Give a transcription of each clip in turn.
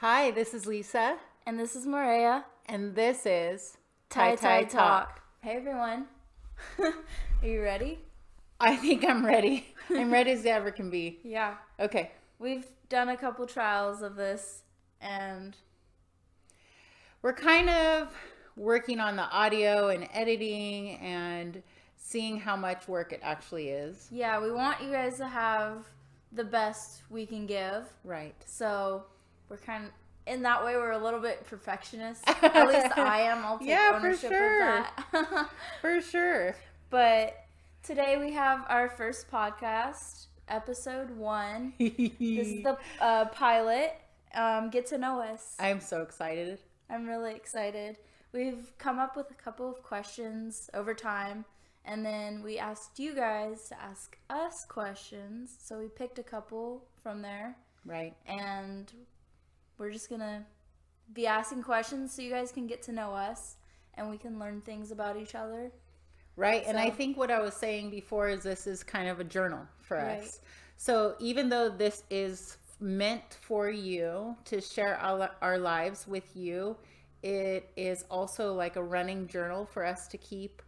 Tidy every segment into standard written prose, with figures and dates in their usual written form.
Hi, this is Lisa. And this is Maria. And this is Taitai Talk. Hey everyone. Are you ready? I think I'm ready. I'm ready as I ever can be. Yeah. Okay. We've done a couple trials of this and we're kind of working on the audio and editing and seeing how much work it actually is. yeah, we want you guys to have the best we can give. Right. So we're kind of, in that way, we're a little bit perfectionist. At least I am. I'll take ownership for sure. of that. For sure. But today we have our first podcast, episode 1. This is the pilot. Get to know us. I'm so excited. I'm really excited. We've come up with a couple of questions over time, and then we asked you guys to ask us questions. So we picked a couple from there. Right. And we're just going to be asking questions so you guys can get to know us and we can learn things about each other. Right. And I think what I was saying before is this is kind of a journal for Right. us. So even though this is meant for you to share our lives with you, it is also like a running journal for us to keep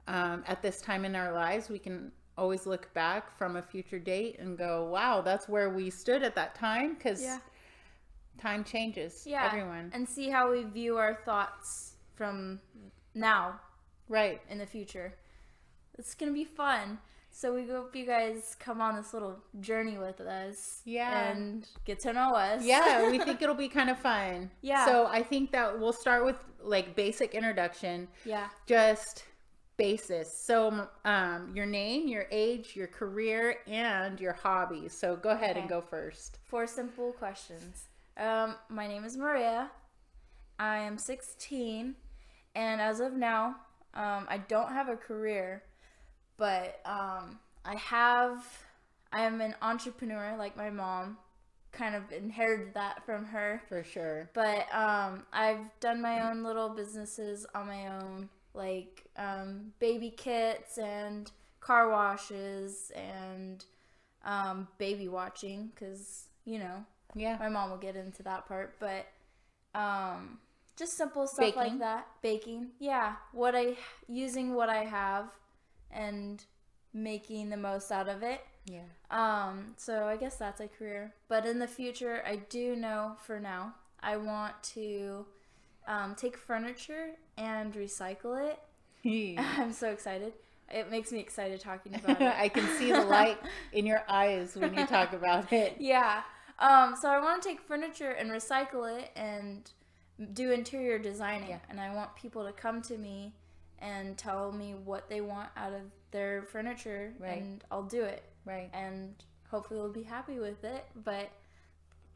at this time in our lives. We can always look back from a future date and go, wow, that's where we stood at that time, because time changes. Everyone. And see how we view our thoughts from now Right. in the future. It's going to be fun. So we hope you guys come on this little journey with us. Yeah. And get to know us. Yeah, we think it'll be kind of fun. Yeah. So I think that we'll start with like basic introduction. Yeah. Just basis. So your name, your age, your career, and your hobbies. So go ahead and go first. 4 simple questions. My name is Maria. I am 16. And as of now, I don't have a career. But I am an entrepreneur like my mom. Kind of inherited that from her. For sure. But I've done my own little businesses on my own. Like baby kits and car washes and baby watching, because my mom will get into that part, but just simple stuff like that. Baking, using what I have and making the most out of it. So I guess that's a career, but in the future I do know for now I want to take furniture and recycle it. I'm so excited. It makes me excited talking about it. I can see the light in your eyes when you talk about it. Yeah. So I want to take furniture and recycle it and do interior designing. Yeah. And I want people to come to me and tell me what they want out of their furniture. Right. And I'll do it. Right. And hopefully they'll be happy with it. But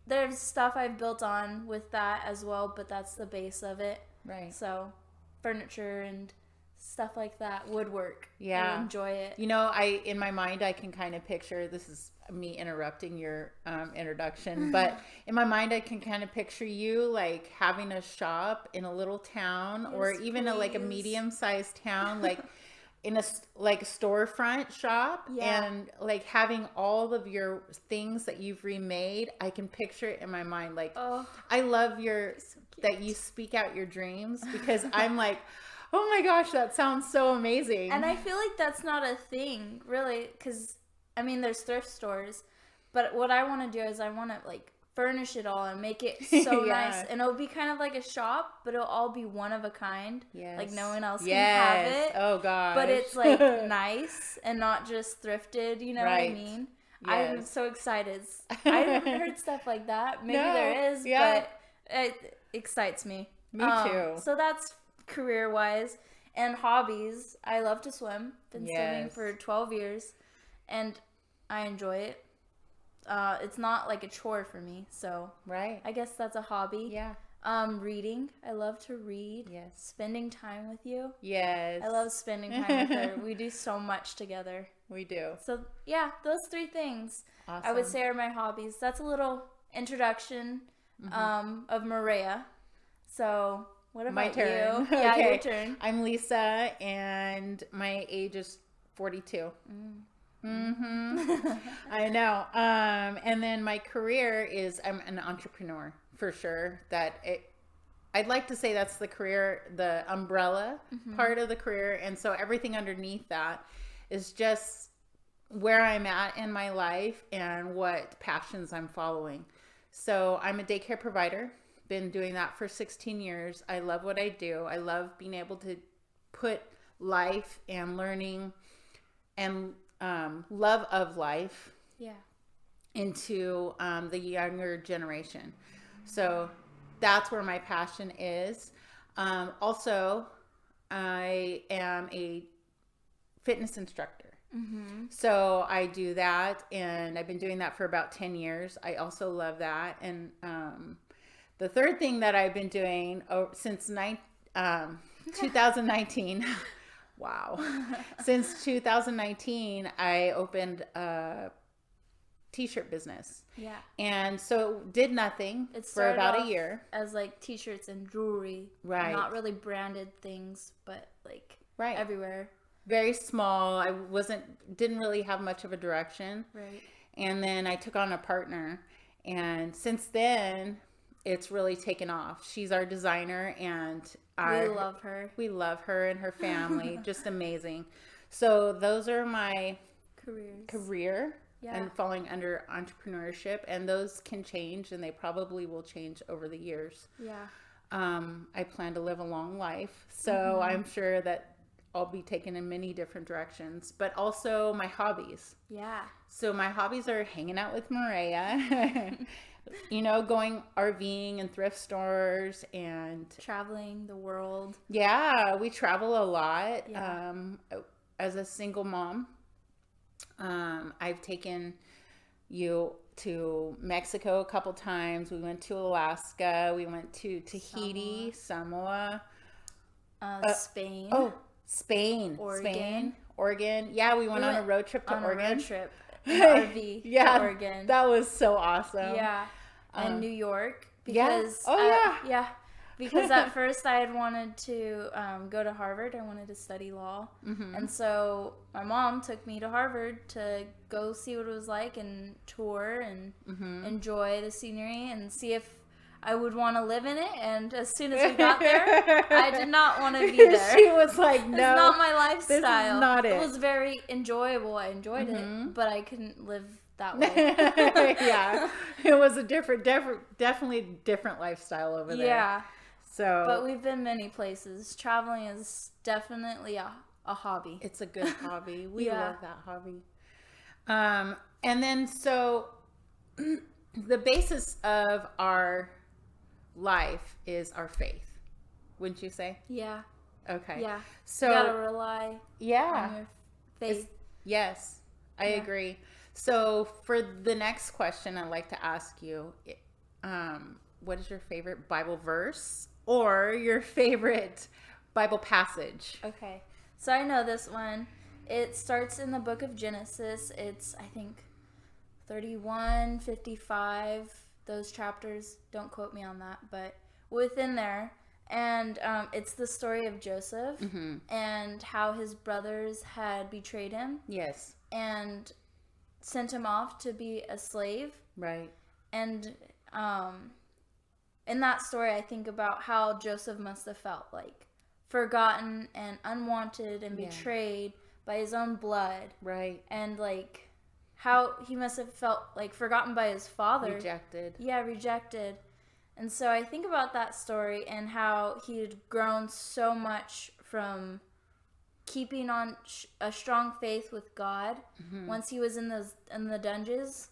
there's stuff I've built on with that as well, but that's the base of it. Right. So furniture and stuff like that, woodwork. Yeah. I enjoy it. In my mind, I can kind of picture, this is me interrupting your introduction, but in my mind, I can kind of picture you like having a shop in a little town, or even like a medium-sized town, like in a storefront shop, and like having all of your things that you've remade. I can picture it in my mind. Like, I love that you speak out your dreams, because I'm like, oh my gosh, that sounds so amazing. And I feel like that's not a thing, really, because, there's thrift stores, but what I want to do is I want to, like, furnish it all and make it so nice. And it'll be kind of like a shop, but it'll all be one of a kind. Yes. Like, no one else can have it. Oh, gosh. But it's, like, nice and not just thrifted, you know what I mean? Yes. I'm so excited. I haven't heard stuff like that. Maybe there is, but it excites me. Me too. So that's career-wise. And hobbies, I love to swim. Been swimming for 12 years, and I enjoy it. It's not like a chore for me, so I guess that's a hobby. Yeah. Reading, I love to read. Yes. Spending time with you. Yes. I love spending time with her. We do so much together. We do. So those 3 things awesome. I would say are my hobbies. That's a little introduction of Maria. So what about my turn? You? Yeah, your turn. I'm Lisa, and my age is 42. I know. And then my career is I'm an entrepreneur. for sure. I'd like to say that's the career, the umbrella part of the career. And so everything underneath that is just where I'm at in my life and what passions I'm following. So I'm a daycare provider. Been doing that for 16 years. I love what I do. I love being able to put life and learning and love of life into the younger generation. So that's where my passion is. Also, I am a fitness instructor. So I do that, and I've been doing that for about 10 years. I also love that. And the third thing that I've been doing since 2019, wow. Since 2019, I opened a t-shirt business. Yeah. And so did nothing for about a year. As like t-shirts and jewelry. Right. Not really branded things, but like everywhere. Very small. I didn't really have much of a direction. Right. And then I took on a partner. And since then, it's really taken off. She's our designer, and we love her. We love her and her family. Just amazing. So those are my career and falling under entrepreneurship. And those can change, and they probably will change over the years. Yeah. I plan to live a long life. So I'm sure that I'll be taken in many different directions, but also my hobbies. Yeah. So my hobbies are hanging out with Maria, going RVing and thrift stores and traveling the world. Yeah, we travel a lot. Yeah. As a single mom, I've taken you to Mexico a couple times. We went to Alaska. We went to Tahiti, Samoa. Spain. Oh, Spain. Oregon. Yeah, we went on a road trip to Oregon. On a road trip in RV to Oregon. That was so awesome. Yeah. And New York. Because, yeah. Because at first I had wanted to go to Harvard. I wanted to study law. And so my mom took me to Harvard to go see what it was like and tour and enjoy the scenery and see if I would want to live in it. And as soon as we got there, I did not want to be there. She was like, no. It's not my lifestyle. This is not it. It was very enjoyable. I enjoyed it, but I couldn't live that way. Yeah. It was a definitely different lifestyle over there. Yeah. So, but we've been many places. Traveling is definitely a hobby. It's a good hobby. We love that hobby. And then so the basis of our life is our faith. Wouldn't you say? Yeah. Okay. Yeah. So you gotta rely on your faith. Yes, I agree. So for the next question, I'd like to ask you, what is your favorite Bible verse or your favorite Bible passage? Okay. So I know this one. It starts in the book of Genesis. It's, I think, 31, 55, those chapters. Don't quote me on that, but within there. And it's the story of Joseph and how his brothers had betrayed him. Yes. And sent him off to be a slave. Right. And in that story, I think about how Joseph must have felt, like forgotten and unwanted and betrayed by his own blood. Right. And like how he must have felt like forgotten by his father. Rejected. Yeah, rejected. And so I think about that story and how he had grown so much from keeping on a strong faith with God once he was in the dungeons.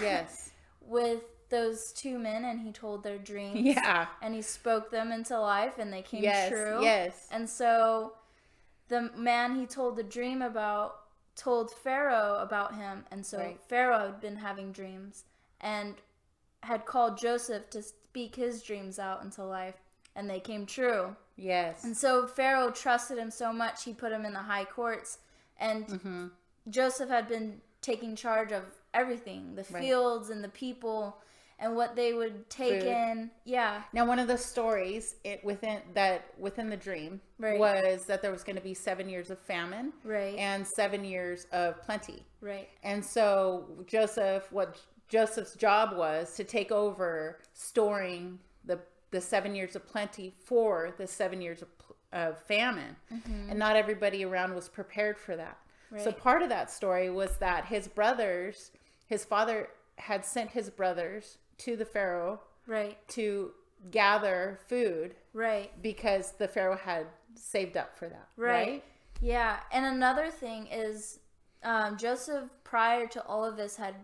Yes. With those two men, and he told their dreams. Yeah. And he spoke them into life, and they came true. Yes. And so the man he told the dream about told Pharaoh about him, and so Pharaoh had been having dreams and had called Joseph to speak his dreams out into life, and they came true. Yes. And so Pharaoh trusted him so much, he put him in the high courts, and Joseph had been taking charge of everything, the fields and the people and what they would take in. Yeah. Now, one of the stories within the dream was that there was going to be 7 years of famine and 7 years of plenty. Right. And so what Joseph's job was to take over storing the 7 years of plenty for the 7 years of famine. Mm-hmm. And not everybody around was prepared for that. Right. So part of that story was that his father had sent his brothers to the Pharaoh, right, to gather food, right, because the Pharaoh had saved up for that. Right. Yeah. And another thing is, Joseph, prior to all of this, had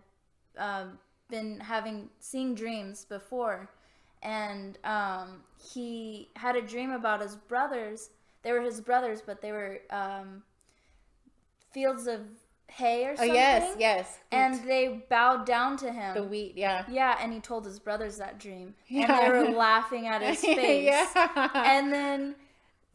been seeing dreams before. And he had a dream about his brothers. They were his brothers, but they were fields of hay or something. Oh, yes. And they bowed down to him. The wheat, yeah. Yeah, and he told his brothers that dream. Yeah. And they were laughing at his face. Yeah. And then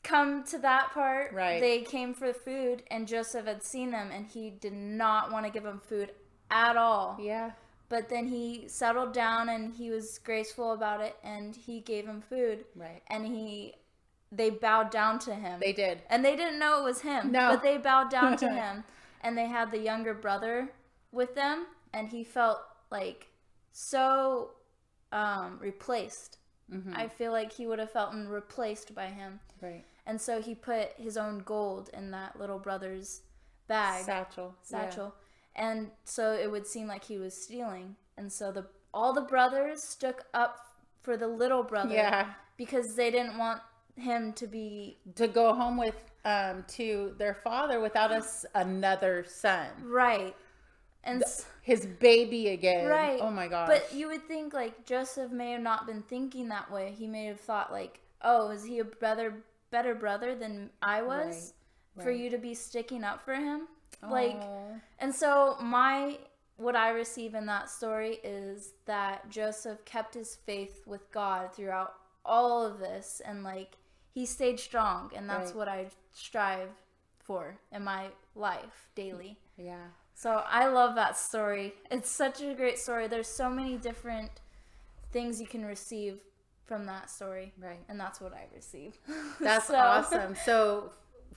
come to that part, right, they came for food, and Joseph had seen them, and he did not want to give them food at all. Yeah. But then he settled down, and he was graceful about it, and he gave him food. Right. And they bowed down to him. They did. And they didn't know it was him. No. But they bowed down to him. And they had the younger brother with them, and he felt like so replaced. Mm-hmm. I feel like he would have felt replaced by him. Right. And so he put his own gold in that little brother's bag. Satchel. Yeah. And so it would seem like he was stealing. And so all the brothers stuck up for the little brother. Yeah. Because they didn't want him to go home with to their father without another son. Right. And his baby again. Right. Oh my gosh. But you would think like Joseph may have not been thinking that way. He may have thought like, oh, is he a better brother than I was for you to be sticking up for him? Like, and so what I receive in that story is that Joseph kept his faith with God throughout all of this, and like he stayed strong, and that's what I strive for in my life daily. Yeah. So I love that story. It's such a great story. There's so many different things you can receive from that story. Right. And that's what I receive. That's awesome. So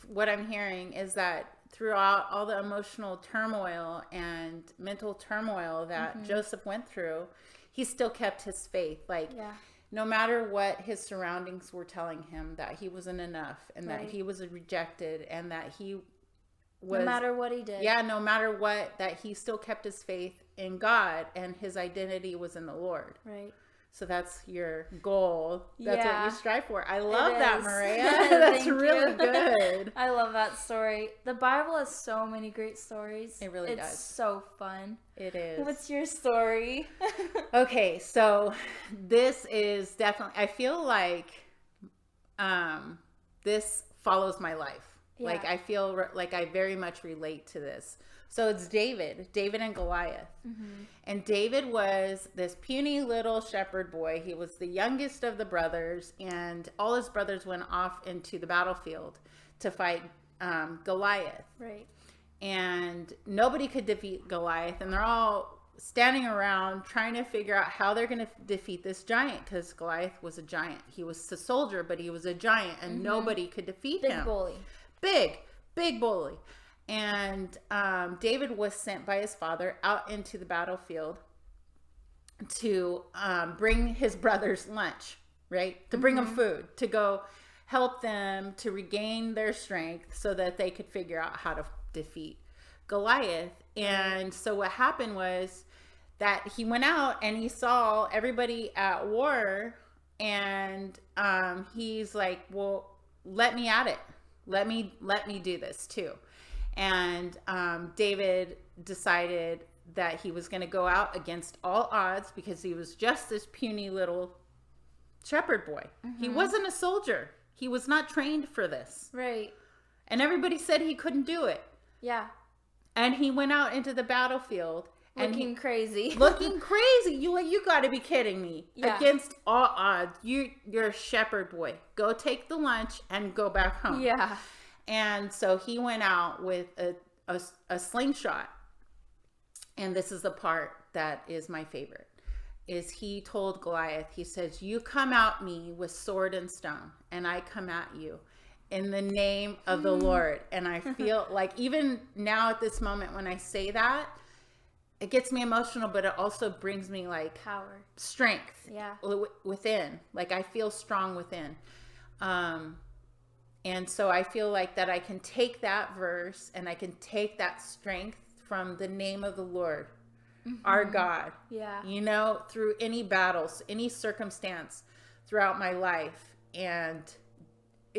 what I'm hearing is that throughout all the emotional turmoil and mental turmoil that mm-hmm. Joseph went through, he still kept his faith. Like, no matter what his surroundings were telling him, that he wasn't enough, and that he was rejected, and that he was... No matter what he did. Yeah, no matter what, that he still kept his faith in God, and his identity was in the Lord. Right. So that's your goal. That's what you strive for. I love that, Maria. That's really good. I love that story. The Bible has so many great stories. It really does. It's so fun. It is. What's your story? Okay, so this is definitely, I feel like this follows my life. Yeah. Like I feel like I very much relate to this. So it's David and Goliath. Mm-hmm. And David was this puny little shepherd boy. He was the youngest of the brothers, and all his brothers went off into the battlefield to fight Goliath. Right. And nobody could defeat Goliath, and they're all standing around trying to figure out how they're going to defeat this giant, because Goliath was a giant. He was a soldier, but he was a giant, and mm-hmm. nobody could defeat him. Big bully. Big bully. And David was sent by his father out into the battlefield to bring his brothers lunch, right? To bring mm-hmm. them food, to go help them to regain their strength so that they could figure out how to defeat Goliath. And so what happened was that he went out and he saw everybody at war, and he's like, well, let me at it. Let me do this too. And David decided that he was going to go out against all odds, because he was just this puny little shepherd boy. Mm-hmm. He wasn't a soldier. He was not trained for this. Right. And everybody said he couldn't do it. Yeah. And he went out into the battlefield. Looking crazy. Looking crazy. You got to be kidding me. Yeah. Against all odds. You're a shepherd boy. Go take the lunch and go back home. Yeah. And so he went out with a slingshot. And this is the part that is my favorite. Is he told Goliath, he says, you come at me with sword and stone, and I come at you in the name of the Lord. And I feel like even now at this moment when I say that, it gets me emotional, but it also brings me like Power. strength. Yeah. Within. Like I feel strong within. And so I feel like that I can take that verse and I can take that strength from the name of the Lord, our God. Yeah. You know, through any battles, any circumstance throughout my life, and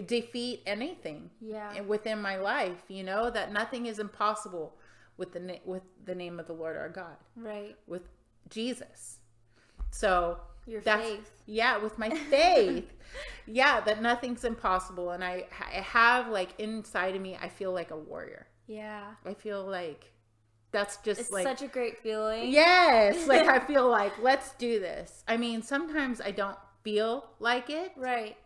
defeat anything within my life, you know, that nothing is impossible with the name of the Lord our God. Right. With Jesus. So your that's, faith. Yeah, with my faith. Yeah, that nothing's impossible. And I have like inside of me, I feel like a warrior. Yeah. I feel like that's just it's like such a great feeling. Yes. Like I feel like, let's do this. I mean, sometimes I don't feel like it. Right.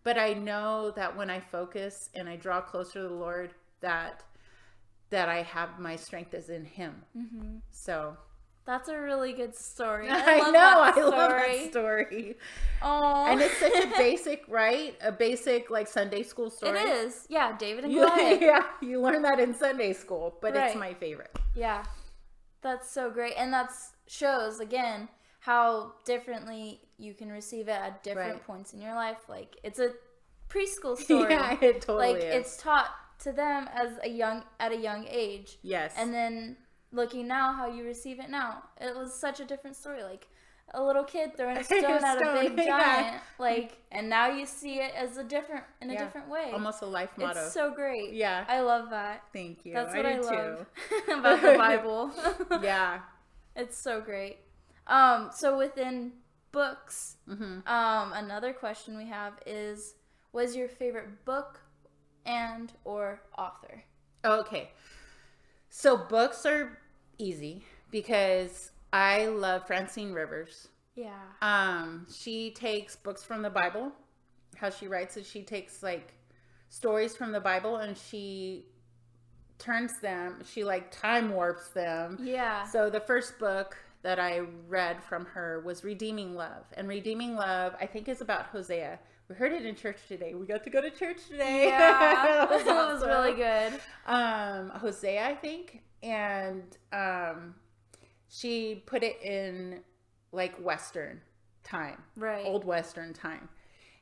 But I know that when I focus and I draw closer to the Lord, that I have my strength is in Him. Mm-hmm. So that's a really good story. I love that story. Oh, and it's such a basic, right? A basic like Sunday school story. It is, yeah. David and Goliath. Yeah, you learn that in Sunday school, but It's my favorite. Yeah, that's so great, and that shows again how differently you can receive it at different points in your life. Like it's a preschool story. Yeah, it totally is. It's taught to them at a young age. Yes. And then looking now how you receive it now, it was such a different story. Like a little kid throwing a stone at a big giant. Like, and now you see it as a different way. Almost a life motto. It's so great. Yeah. I love that. Thank you. That's what I love about the Bible. Yeah. It's so great. So within books, another question we have is, was your favorite book and or author? Okay. So books are easy because I love Francine Rivers. Yeah. She takes books from the Bible. How she writes it, she takes like stories from the Bible and she turns them, she like time warps them. Yeah. So the first book that I read from her was Redeeming Love. And Redeeming Love, I think, is about Hosea. We heard it in church today. We got to go to church today. Yeah, it was really good. Hosea, I think. And she put it in like Western time. Right. Old Western time.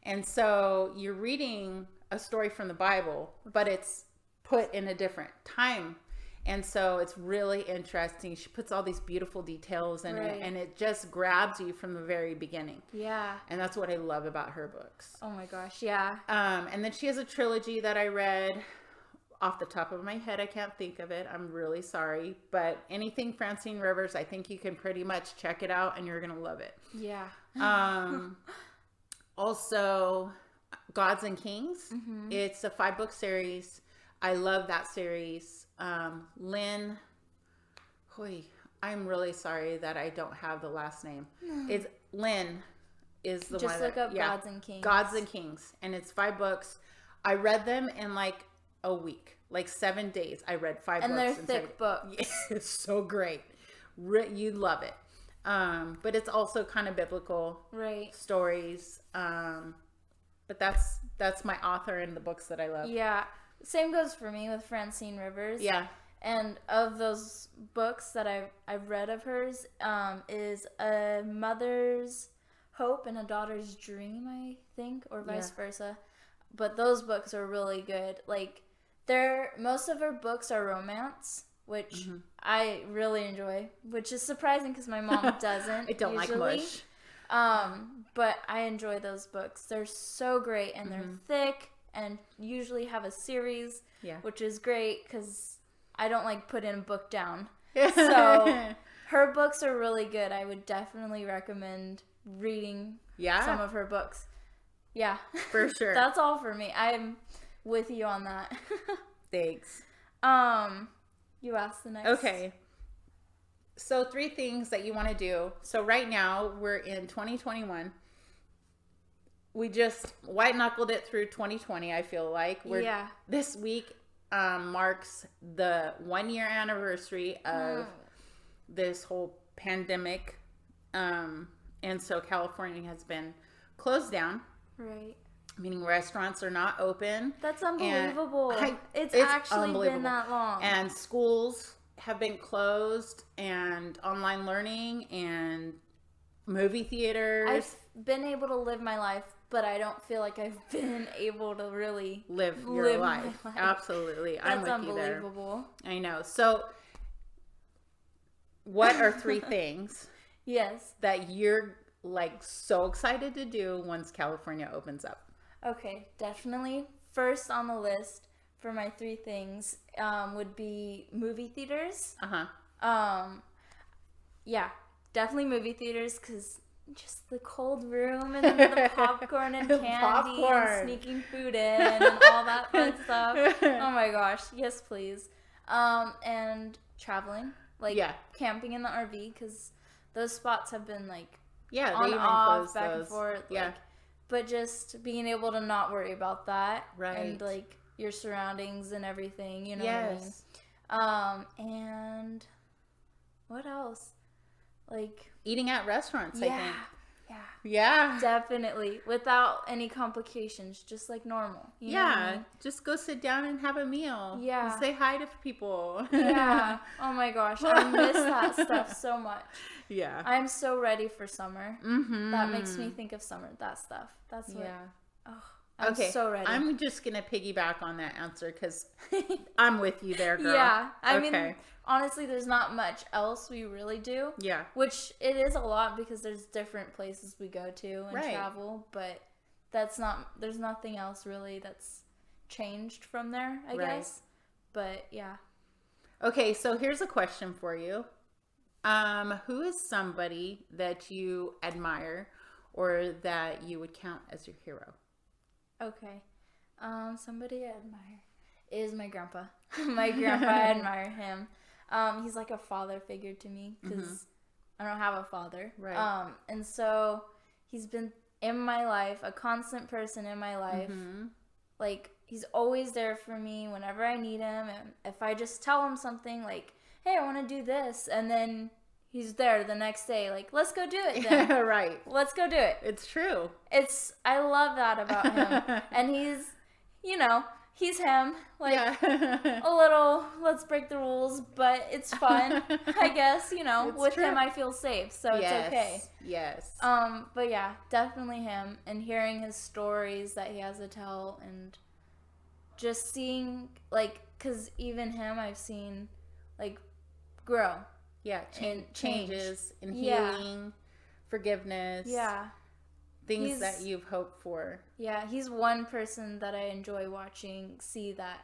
And so you're reading a story from the Bible, but it's put in a different time. And so it's really interesting. She puts all these beautiful details in it, and it just grabs you from the very beginning. Yeah. And that's what I love about her books. Oh my gosh, yeah. And then she has a trilogy that I read. Off the top of my head, I can't think of it. I'm really sorry. But anything Francine Rivers, I think you can pretty much check it out and you're going to love it. Yeah. Also, Gods and Kings. Mm-hmm. It's a 5-book series. I love that series. Lynn, I'm really sorry that I don't have the last name. It's Lynn is the one. Just look up Gods and Kings. Gods and Kings. And it's 5 books. I read them in like a week, like 7 days. I read 5 books. And they're thick books. Yeah, it's so great. You'd love it. But it's also kind of biblical stories. But that's my author in the books that I love. Yeah. Same goes for me with Francine Rivers. Yeah. And of those books that I've read of hers, is A Mother's Hope and a Daughter's Dream, I think, or vice versa. But those books are really good. Like, most of her books are romance, which I really enjoy, which is surprising because my mom doesn't. I don't usually. like mush. But I enjoy those books. They're so great, and they're thick, and usually have a series, which is great because I don't like putting a book down. So her books are really good. I would definitely recommend reading some of her books. Yeah. For sure. That's all for me. I'm with you on that. Thanks. You asked the next. Okay. So 3 things that you want to do. So right now we're in 2021. We just white knuckled it through 2020. I feel like this week marks the 1-year anniversary of this whole pandemic, and so California has been closed down. Right. Meaning restaurants are not open. That's unbelievable. It's actually been that long. And schools have been closed, and online learning and movie theaters. I've been able to live my life, but I don't feel like I've been able to really live your life. Absolutely. I'm with you there. That's unbelievable. I know. So what are 3 things yes that you're like so excited to do once California opens up? Okay, definitely. First on the list for my 3 things would be movie theaters. Yeah, definitely movie theaters, because just the cold room and the popcorn and candy and sneaking food in and all that fun stuff. Oh my gosh, yes please. And traveling, like camping in the RV, because those spots have been like on off, back and forth. Like, but just being able to not worry about that, and like your surroundings and everything, you know what I mean? And what else? Like eating at restaurants, I think. Yeah. Definitely. Without any complications, just like normal. You know what I mean? Just go sit down and have a meal. Yeah. And say hi to people. Yeah. Oh my gosh. I miss that stuff so much. Yeah. I'm so ready for summer. Mm-hmm. That makes me think of summer. That stuff. That's what. Yeah. Oh, I'm so ready. I'm just going to piggyback on that answer because I'm with you there, girl. Yeah. I mean, honestly, there's not much else we really do. Yeah. Which it is a lot because there's different places we go to and travel, but there's nothing else really that's changed from there, I guess. But yeah. Okay, so here's a question for you. Who is somebody that you admire or that you would count as your hero? Okay. Somebody I admire is my grandpa. My grandpa, I admire him. He's like a father figure to me because I don't have a father. Right. And so he's been in my life, a constant person in my life. Like, he's always there for me whenever I need him. And if I just tell him something like, hey, I want to do this, and then he's there the next day, like, let's go do it then. Right. Let's go do it. It's true. I love that about him. And he's, he's him. Like, a little, let's break the rules, but it's fun, I guess, with true. Him I feel safe, so it's okay. Yes. But yeah, definitely him, and hearing his stories that he has to tell, and just seeing, like, because even him I've seen, like, grow. Yeah, changes in healing, forgiveness. Yeah. Things that you've hoped for. Yeah, he's one person that I enjoy watching see that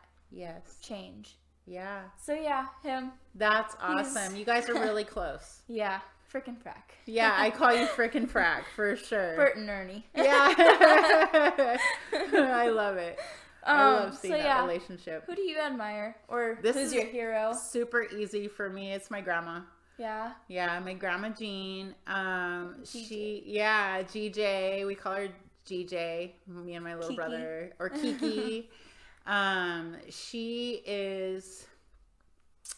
change. Yeah. So yeah, him. That's awesome. You guys are really close. Yeah, frickin' frack. Yeah, I call you frickin' frack for sure. Bert and Ernie. Yeah. I love it. I love seeing that relationship. Who do you admire? Or who's your hero? Super easy for me. It's my grandma. Yeah. Yeah, my grandma Jean. GJ. We call her GJ, me and my little brother. Or Kiki. She is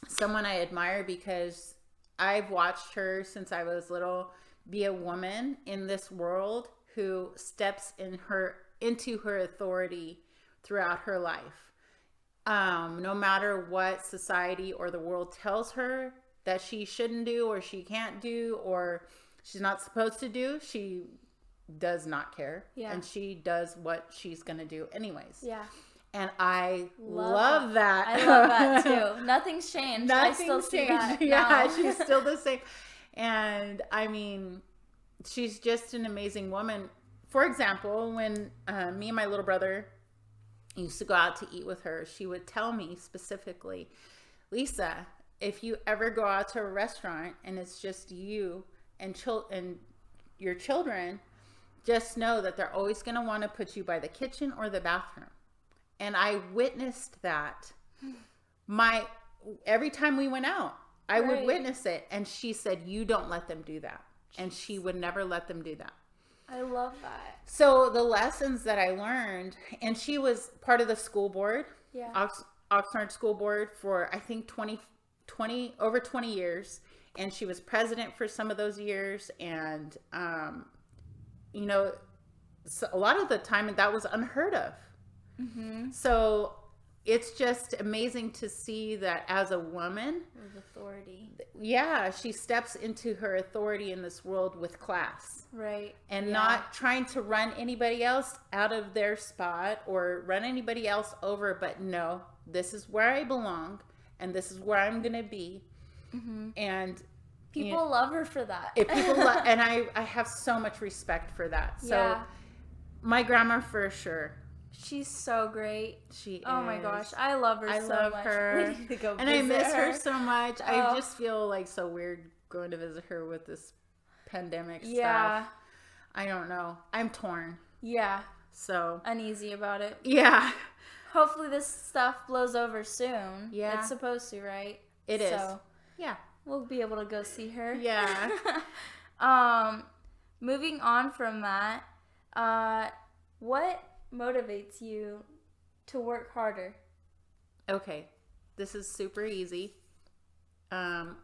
someone I admire because I've watched her since I was little be a woman in this world who steps into her authority throughout her life. No matter what society or the world tells her that she shouldn't do or she can't do or she's not supposed to do, she does not care. Yeah. And she does what she's going to do anyways. Yeah. And I love that. I love that too. Nothing's changed. I still see that now. Yeah, she's still the same. And I mean, she's just an amazing woman. For example, when me and my little brother used to go out to eat with her, she would tell me specifically, Lisa, if you ever go out to a restaurant and it's just you and your children, just know that they're always going to want to put you by the kitchen or the bathroom. And I witnessed that. Every time we went out, I would witness it. And she said, you don't let them do that. And she would never let them do that. I love that. So the lessons that I learned, and she was part of the school board, Oxnard School Board for, I think, over 20 years. And she was president for some of those years. And, so a lot of the time that was unheard of. Mm-hmm. So, it's just amazing to see that as a woman, with authority. Yeah, she steps into her authority in this world with class. Right. And not trying to run anybody else out of their spot or run anybody else over, but no, this is where I belong and this is where I'm going to be. Mm-hmm. And people love her for that. And I have so much respect for that. So my grandma for sure. She's so great. She is. Oh my gosh, I love her so much. I love her. We need to go and I miss her so much. I just feel like so weird going to visit her with this pandemic stuff. I don't know. I'm torn. Yeah. So uneasy about it. Yeah. Hopefully this stuff blows over soon. Yeah. It's supposed to, right? It is. Yeah. We'll be able to go see her. Yeah. Moving on from that, what motivates you to work harder? Okay. This is super easy. Knowing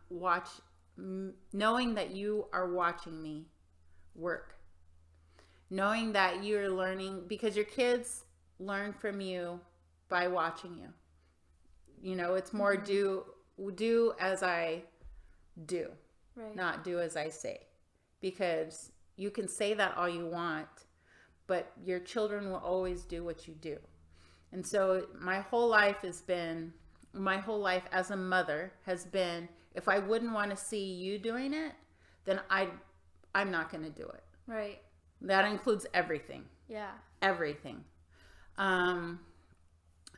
that you are watching me work. Knowing that you're learning, because your kids learn from you by watching you. You know, it's more do as I do, right. Not do as I say. Because you can say that all you want, but your children will always do what you do. And so my whole life as a mother has been, if I wouldn't want to see you doing it, then I'm not going to do it. Right. That includes everything. Yeah. Everything.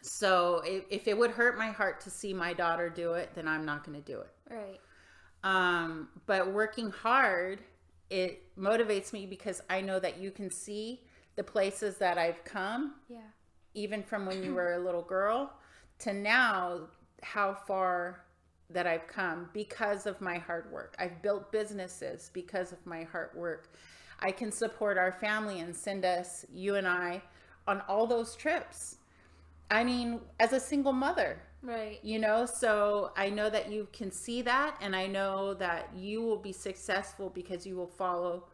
So if it would hurt my heart to see my daughter do it, then I'm not going to do it. Right. But working hard, it motivates me because I know that you can see the places that I've come. Yeah. Even from when you were a little girl to now, how far that I've come because of my hard work. I've built businesses because of my hard work. I can support our family and send us, you and I, on all those trips. I mean, as a single mother. Right. You know, so I know that you can see that, and I know that you will be successful because you will follow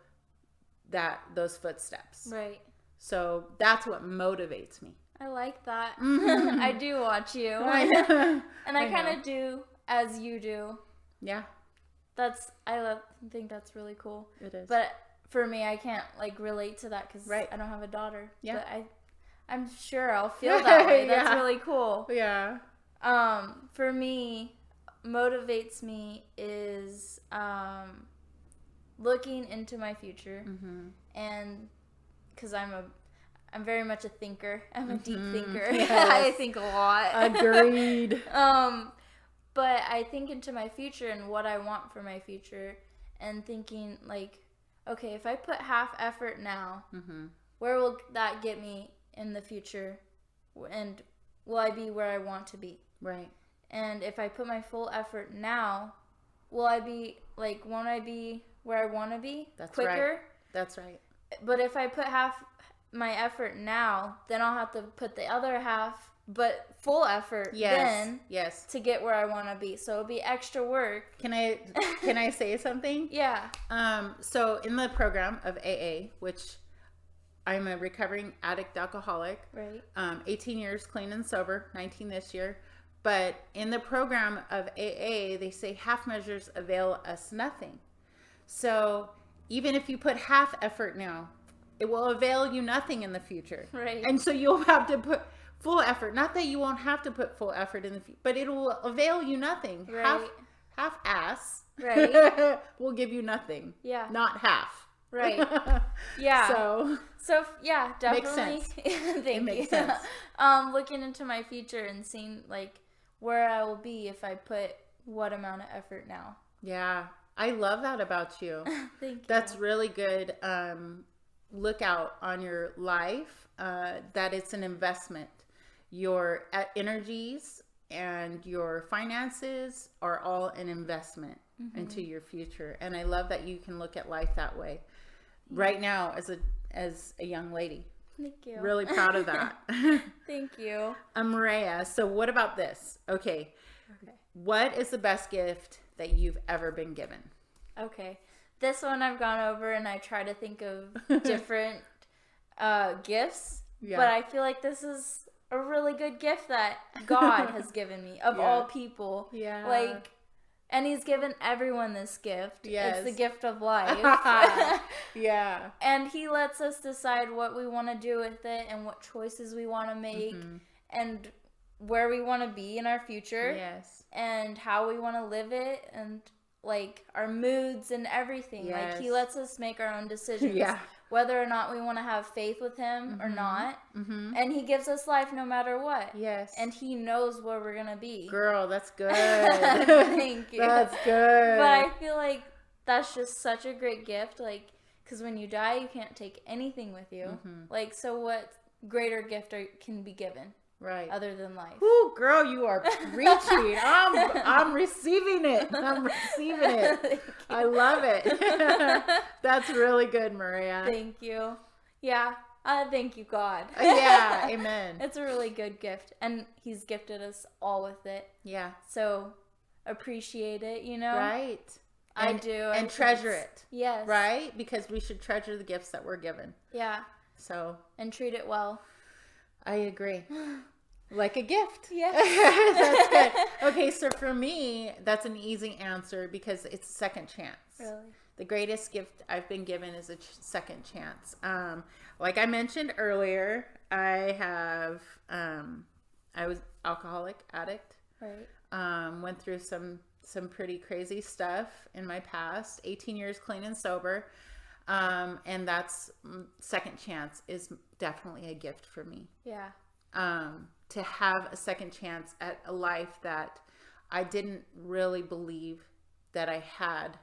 those footsteps. Right. So that's what motivates me. I like that. I do watch you. And I kind of do as you do. Yeah. I think that's really cool. It is. But for me, I can't relate to that because right. I don't have a daughter. Yeah. But I'm sure I'll feel that way. That's really cool. Yeah. For me, motivates me is looking into my future, and because I'm very much a thinker. I'm a deep thinker. Yes. I think a lot. Agreed. But I think into my future and what I want for my future, and thinking okay, if I put half effort now, where will that get me in the future? And will I be where I want to be? Right. And if I put my full effort now, will I be won't I be where I want to be? That's quicker? Right. That's right. But if I put half my effort now, then I'll have to put the other half, but full effort then to get where I want to be. So it'll be extra work. Can I say something? Yeah. So in the program of AA, which I'm a recovering addict alcoholic, right. 18 years clean and sober, 19 this year. But in the program of AA, they say half measures avail us nothing. So even if you put half effort now, it will avail you nothing in the future. Right. And so you'll have to put full effort. Not that you won't have to put full effort in the future, but it will avail you nothing. Right. Half ass. Right. will give you nothing. Yeah. Not half. Right. Yeah. So yeah, definitely. Makes sense. Thank it makes you. Sense. Looking into my future and seeing where I will be if I put what amount of effort now. Yeah. I love that about you. Thank you. That's really good. Look out on your life, that it's an investment. Your energies and your finances are all an investment into your future. And I love that you can look at life that way right now as a young lady. Thank you. Really proud of that. Thank you. Maria, so what about this? Okay. What is the best gift that you've ever been given? Okay. This one I've gone over and I try to think of different gifts. Yeah. But I feel like this is a really good gift that God has given me of all people. Yeah. Like, and he's given everyone this gift. Yes. It's the gift of life. Yeah. And he lets us decide what we want to do with it and what choices we want to make and where we want to be in our future. Yes. And how we want to live it and like our moods and everything. Yes. Like he lets us make our own decisions. Yeah. Whether or not we want to have faith with him or not. And he gives us life no matter what. Yes. And he knows where we're going to be. Girl, that's good. Thank you. That's good. But I feel like that's just such a great gift. Like, because when you die, you can't take anything with you. Like, so what greater gift can be given? Right. Other than life. Ooh, girl, you are preaching. I'm receiving it. I'm receiving it. I love it. That's really good, Maria. Thank you. Yeah. Thank you, God. Yeah. Amen. It's a really good gift. And he's gifted us all with it. Yeah. So appreciate it, you know? Right. I do. And treasure it. Yes. Right? Because we should treasure the gifts that we're given. Yeah. So. And treat it well. I agree. Like a gift. Yeah. That's good. Okay, so for me, that's an easy answer because it's a second chance. Really? The greatest gift I've been given is a second chance. Like I mentioned earlier, I was alcoholic addict. Right. Went through some pretty crazy stuff in my past. 18 years clean and sober. And that's second chance is definitely a gift for me. Yeah. To have a second chance at a life that I didn't really believe that I had,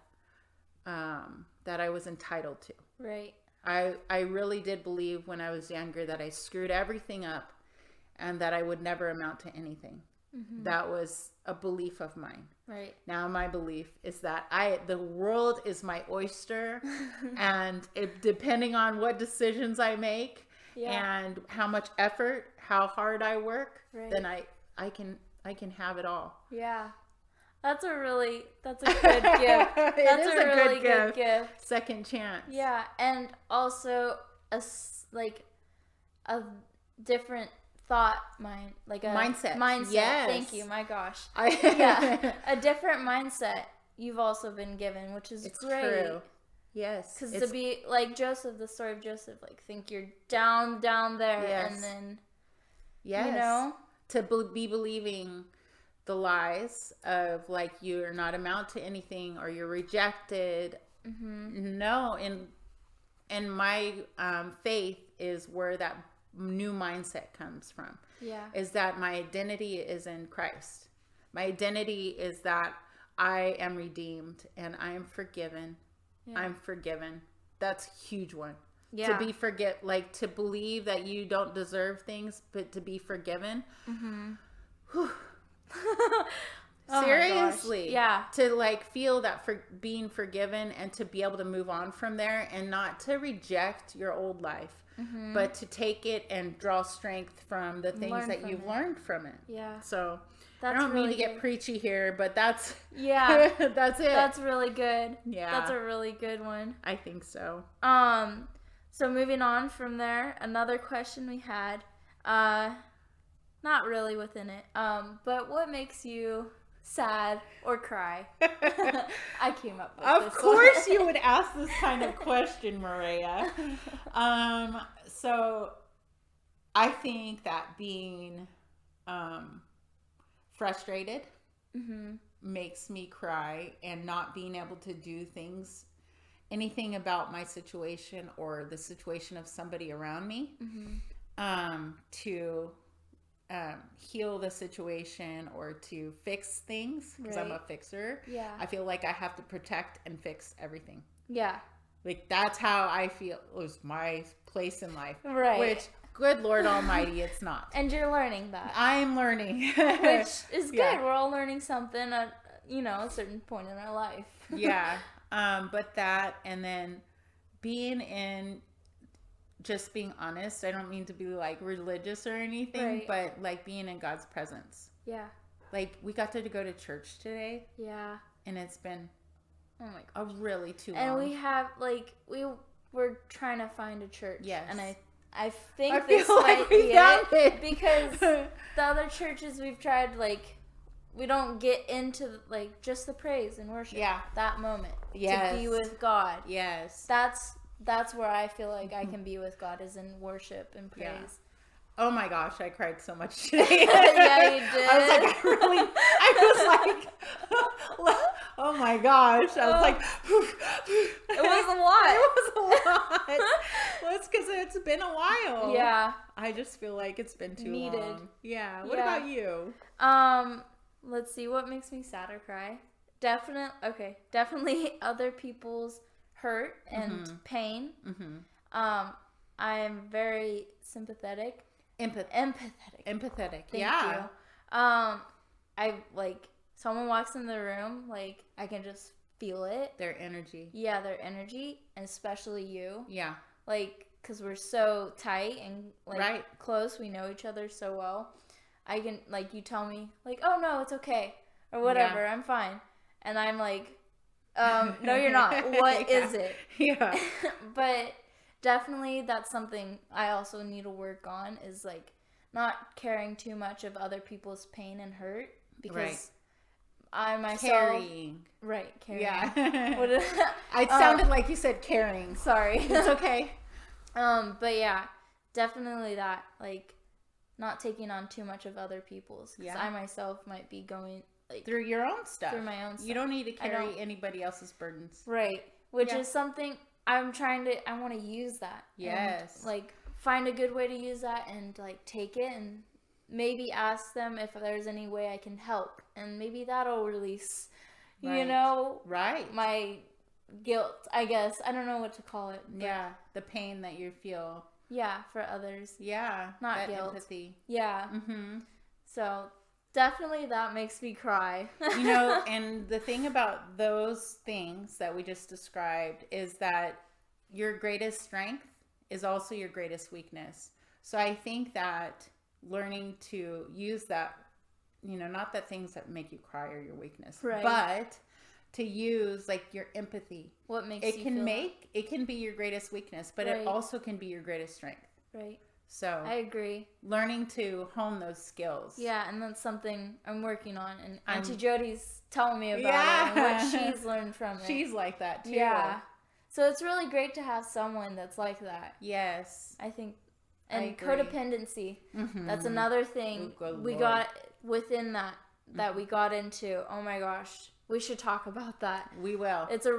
that I was entitled to. Right. I really did believe when I was younger that I screwed everything up and that I would never amount to anything. That was a belief of mine. Right. Now my belief is that the world is my oyster, and depending on what decisions I make and how much effort, how hard I work, then I can have it all. Yeah. That's a good gift. That's a really good gift. Second chance. Yeah, and also a different thought mind, like a mindset. Yes. Thank you. My gosh. Yeah, a different mindset you've also been given, which is great. True. Yes. Because to be like Joseph, the story of Joseph, like think you're down there, and then you know, to be believing the lies of like you're not amount to anything or you're rejected. No, and my faith is where that new mindset comes from. Yeah. Is that my identity is in Christ. My identity is that I am redeemed and I am forgiven. Yeah. I'm forgiven. That's a huge one. Yeah. To be to believe that you don't deserve things, but to be forgiven. Seriously. Yeah. To feel that for being forgiven and to be able to move on from there and not to reject your old life, but to take it and draw strength from the things that you've learned from it. Yeah. So that's I don't really mean to get preachy here, but that's that's it. That's really good. Yeah. That's a really good one. I think so. So moving on from there, another question we had, not really within it, but what makes you sad or cry? I came up with this. Of course you would ask this kind of question, Maria. So I think that being frustrated makes me cry, and not being able to do anything about my situation or the situation of somebody around me to heal the situation or to fix things, because I'm a fixer. Yeah. I feel like I have to protect and fix everything. Yeah. Like that's how I feel was my place in life. Right. Which, good Lord Almighty, it's not. And you're learning that. I'm learning. Which is good. Yeah. We're all learning something at, a certain point in our life. Yeah. But that, and then just being honest. I don't mean to be religious or anything, but being in God's presence. Yeah. We got to go to church today. Yeah. And it's been a really too long. And we have we were trying to find a church. Yes. And I think I this feel like might we be found it it. because the other churches we've tried, like, we don't get into, like, just the praise and worship. Yeah. That moment. Yes. To be with God. Yes. That's where I feel like I can be with God, is in worship and praise. Yeah. Oh my gosh, I cried so much today. Yeah, you did. I was like, oh my gosh. I was like, it was a lot. It was a lot. Well, it's because it's been a while. Yeah. I just feel like it's been too Needed. long. Yeah. What about you? Let's see, what makes me sad or cry? Definitely other people's hurt and pain. Mm-hmm. I am very sympathetic. Empathetic. Thank yeah. you. I like someone walks in the room, like I can just feel it. Their energy. Yeah, their energy, and especially you. Yeah. Like, because we're so tight and like close, we know each other so well. I can, like, you tell me, like, oh no, it's okay, or whatever, I'm fine, and I'm like, no, you're not. What is it? Yeah. But definitely that's something I also need to work on, is like not caring too much of other people's pain and hurt, because I myself carrying. Yeah. It sounded like you said caring. Sorry. It's okay. But yeah, definitely that, like, not taking on too much of other people's, because I myself might be going like through your own stuff. Through my own stuff. You don't need to carry anybody else's burdens. Right. Which is something I want to use that. Yes. And, like, find a good way to use that and, like, take it and maybe ask them if there's any way I can help. And maybe that'll release, you know, my guilt, I guess. I don't know what to call it. Yeah. The pain that you feel. Yeah, for others. Yeah. Not that guilt. Empathy. Yeah. Mm-hmm. So definitely that makes me cry. You know, and the thing about those things that we just described is that your greatest strength is also your greatest weakness. So I think that learning to use that, you know, not that things that make you cry are your weakness, but to use like your empathy. What makes it you can feel make it can be your greatest weakness, but it also can be your greatest strength. Right. So I agree. Learning to hone those skills. Yeah, and that's something I'm working on, and Auntie Jody's telling me about it and what she's learned from it. She's like that too. Yeah. So it's really great to have someone that's like that. Yes. I think. And codependency. Mm-hmm. That's another thing we got within that we got into. Oh my gosh. We should talk about that. We will. It's a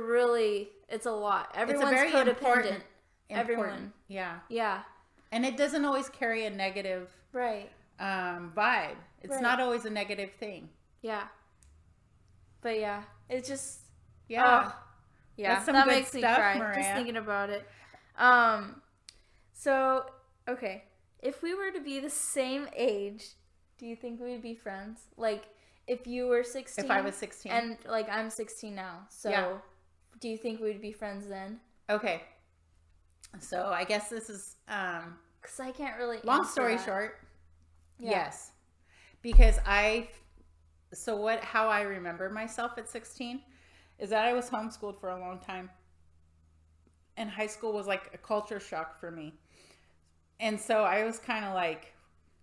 lot. Everyone's codependent. Important. Everyone. Yeah. Yeah. And it doesn't always carry a negative vibe. It's not always a negative thing. Yeah. But yeah, it's just yeah. That makes me cry Maria. just thinking about it. So, okay, if we were to be the same age, do you think we'd be friends? Like, if you were 16. If I was 16. And, like, I'm 16 now. So, do you think we'd be friends then? Okay. So, I guess this is... because I can't really... Long story short, yes. Because how I remember myself at 16 is that I was homeschooled for a long time. And high school was like a culture shock for me. And so I was kind of like,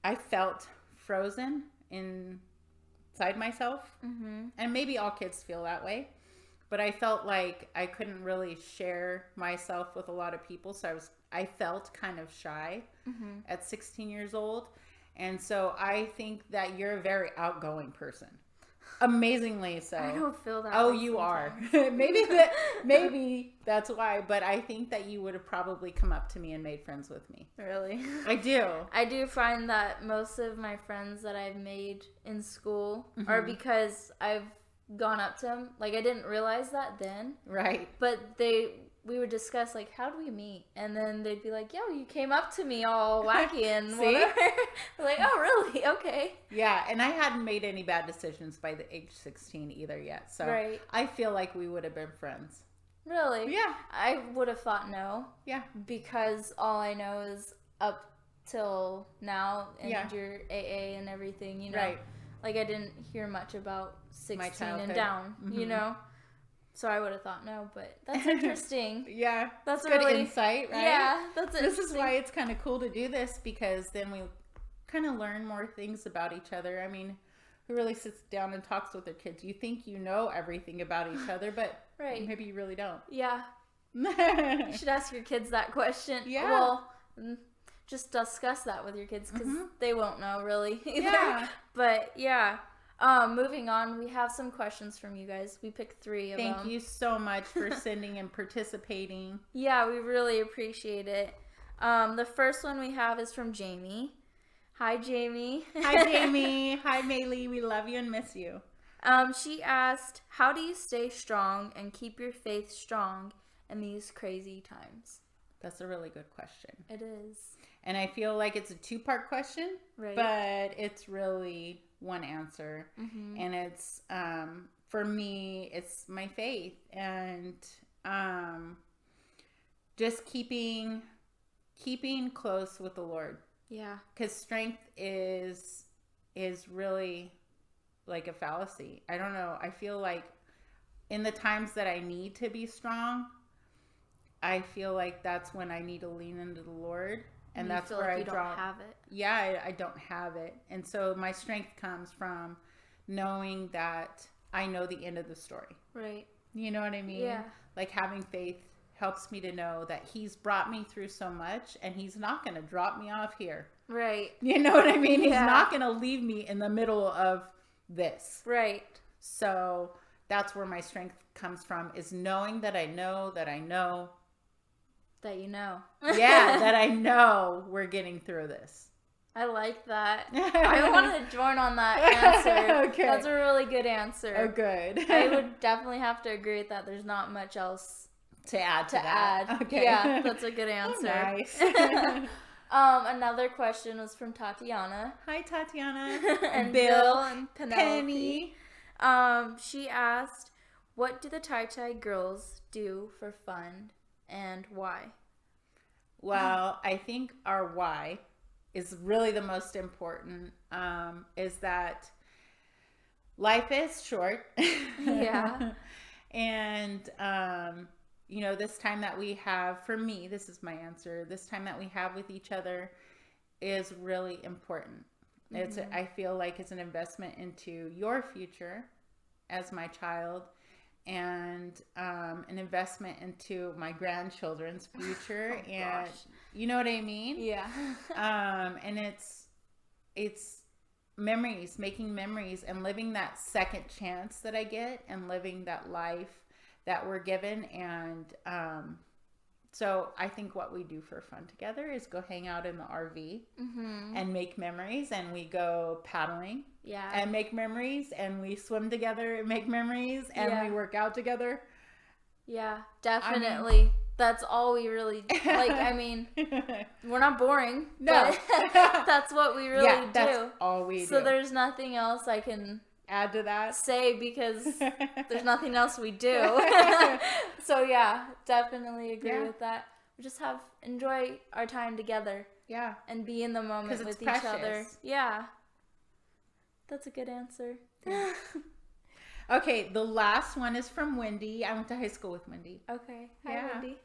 I felt frozen inside myself. Mm-hmm. And maybe all kids feel that way. But I felt like I couldn't really share myself with a lot of people. So I felt kind of shy at 16 years old. And so I think that you're a very outgoing person. Amazingly so. I don't feel that. Oh, you are. maybe that's why. But I think that you would have probably come up to me and made friends with me. Really? I do. I do find that most of my friends that I've made in school are because I've gone up to them. Like, I didn't realize that then. Right. But we would discuss, like, how do we meet? And then they'd be like, yo, you came up to me all wacky and whatever. Like, oh, really? Okay. Yeah, and I hadn't made any bad decisions by the age 16 either yet. So I feel like we would have been friends. Really? Yeah. I would have thought no. Yeah. Because all I know is up till now and your AA and everything, you know. Right. Like, I didn't hear much about 16 and down, you know. So I would have thought no, but that's interesting. Yeah. That's good really, insight, right? Yeah, that's interesting. This is why it's kind of cool to do this, because then we kind of learn more things about each other. I mean, who really sits down and talks with their kids? You think you know everything about each other, but maybe you really don't. Yeah. You should ask your kids that question. Yeah. Well, just discuss that with your kids, because they won't know really either. Yeah. But yeah. Moving on, we have some questions from you guys. We picked 3 of them. Thank you so much for sending and participating. Yeah, we really appreciate it. The first one we have is from Jamie. Hi, Jamie. Hi, Jamie. Hi, Maylee. We love you and miss you. She asked, how do you stay strong and keep your faith strong in these crazy times? That's a really good question. It is. And I feel like it's a 2-part question, right, but it's really one answer. And it's, for me, it's my faith, and just keeping close with the Lord. Yeah. Because strength is really like a fallacy. I don't know. I feel like in the times that I need to be strong, I feel like that's when I need to lean into the Lord. And that's where I draw. Don't have it. Yeah, I don't have it. And so my strength comes from knowing that I know the end of the story. Right. You know what I mean? Yeah. Like, having faith helps me to know that He's brought me through so much, and He's not going to drop me off here. Right. You know what I mean? Yeah. He's not going to leave me in the middle of this. Right. So that's where my strength comes from, is knowing that I know that I know. That you know. Yeah, that I know we're getting through this. I like that. I want to join on that answer. Okay. That's a really good answer. Oh, good. I would definitely have to agree with that. There's not much else to add to that. Okay. Yeah, that's a good answer. Oh, nice. Another question was from Tatiana. Hi, Tatiana. And Bill and Penelope. Penny. She asked, what do the Taitai girls do for fun and why? Well, I think our why is really the most important, is that life is short. Yeah. And, you know, this time that we have, for me, this is my answer, this time that we have with each other is really important. It's, I feel like it's an investment into your future as my child, and an investment into my grandchildren's future. And gosh. You know what I mean? Yeah. And it's memories, making memories, and living that second chance that I get, and living that life that we're given. And so I think what we do for fun together is go hang out in the RV and make memories, and we go paddling and make memories, and we swim together and make memories, and we work out together. Yeah, definitely. That's all we really, like, I mean, we're not boring. No. But that's what we really do. That's all we do. So there's nothing else I can add to that, say, because there's nothing else we do. So yeah, definitely agree with that. We just enjoy our time together. Yeah. And be in the moment with each other. Yeah. That's a good answer. Okay, the last one is from Wendy. I went to high school with Wendy. Okay. Hi, Wendy.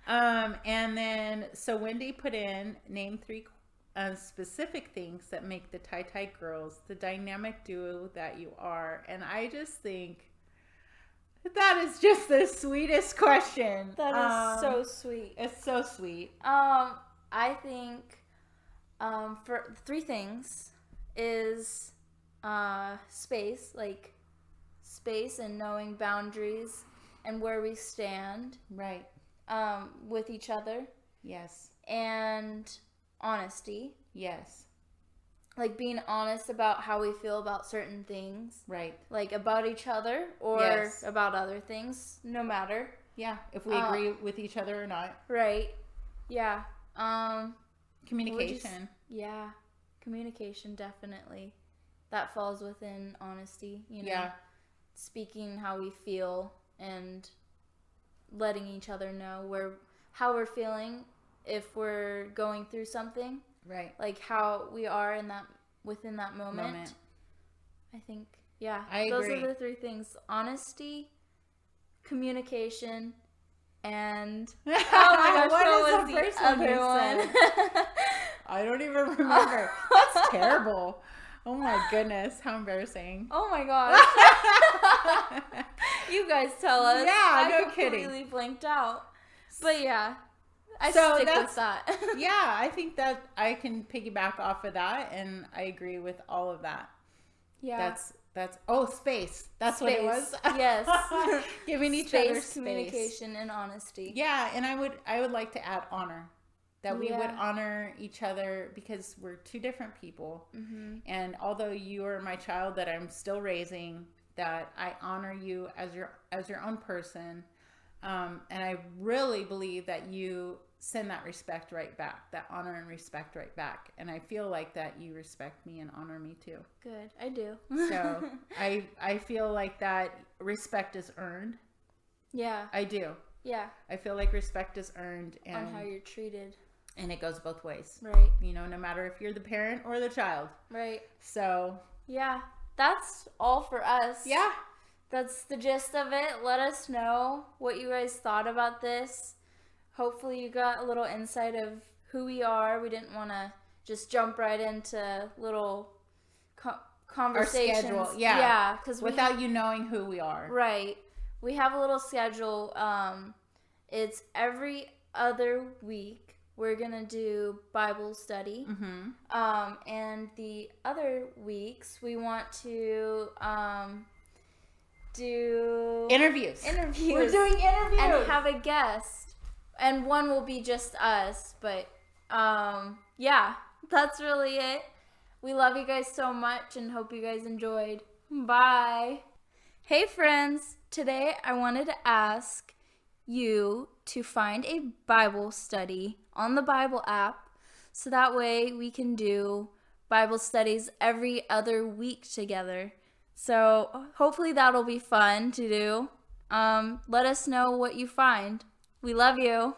And then, so Wendy put in, name 3 specific things that make the Taitai girls the dynamic duo that you are. And I just think that is just the sweetest question. That is so sweet. It's so sweet. I think for 3 things is space, like space and knowing boundaries and where we stand. Right. With each other. Yes. And honesty. Yes. Like being honest about how we feel about certain things. Right. Like about each other or about other things, no matter. Yeah, if we agree with each other or not. Right. Yeah. Communication. Communication, definitely. That falls within honesty, you know. Yeah. Speaking how we feel and letting each other know how we're feeling if we're going through something. Right. Like how we are within that moment. I think, I agree. Those are the 3 things: honesty, communication, and oh my gosh, what was the first other one? I don't even remember. That's terrible. Oh my goodness, how embarrassing. Oh my gosh. You guys tell us. Yeah, no I kidding. completely blanked out. But yeah, I So stick with that. Yeah, I think that I can piggyback off of that, and I agree with all of that. Yeah. That's space. That's Space. what it was. Yes. Giving each Space, other space. communication, and honesty. Yeah, and I would like to add honor. That we Yeah. would honor each other because we're two different people. Mm-hmm. And although you are my child that I'm still raising, that I honor you as your own person. And I really believe that you send that respect right back, that honor and respect right back. And I feel like that you respect me and honor me too. Good, I do. So I feel like that respect is earned. Yeah. I do. Yeah. I feel like respect is earned. And on how you're treated. And it goes both ways. Right. You know, no matter if you're the parent or the child. Right. So. Yeah. That's all for us. Yeah. That's the gist of it. Let us know what you guys thought about this. Hopefully you got a little insight of who we are. We didn't want to just jump right into little conversations. Our schedule. Yeah. Yeah. Cause without you knowing who we are. Right. We have a little schedule. It's every other week. We're going to do Bible study. Mm-hmm. And the other weeks, we want to do... Interviews. We're doing interviews. And have a guest. And one will be just us. But, yeah, that's really it. We love you guys so much and hope you guys enjoyed. Bye. Hey, friends. Today, I wanted to ask you to find a Bible study on the Bible app so that way we can do Bible studies every other week together. So hopefully that'll be fun to do. Let us know what you find. We love you.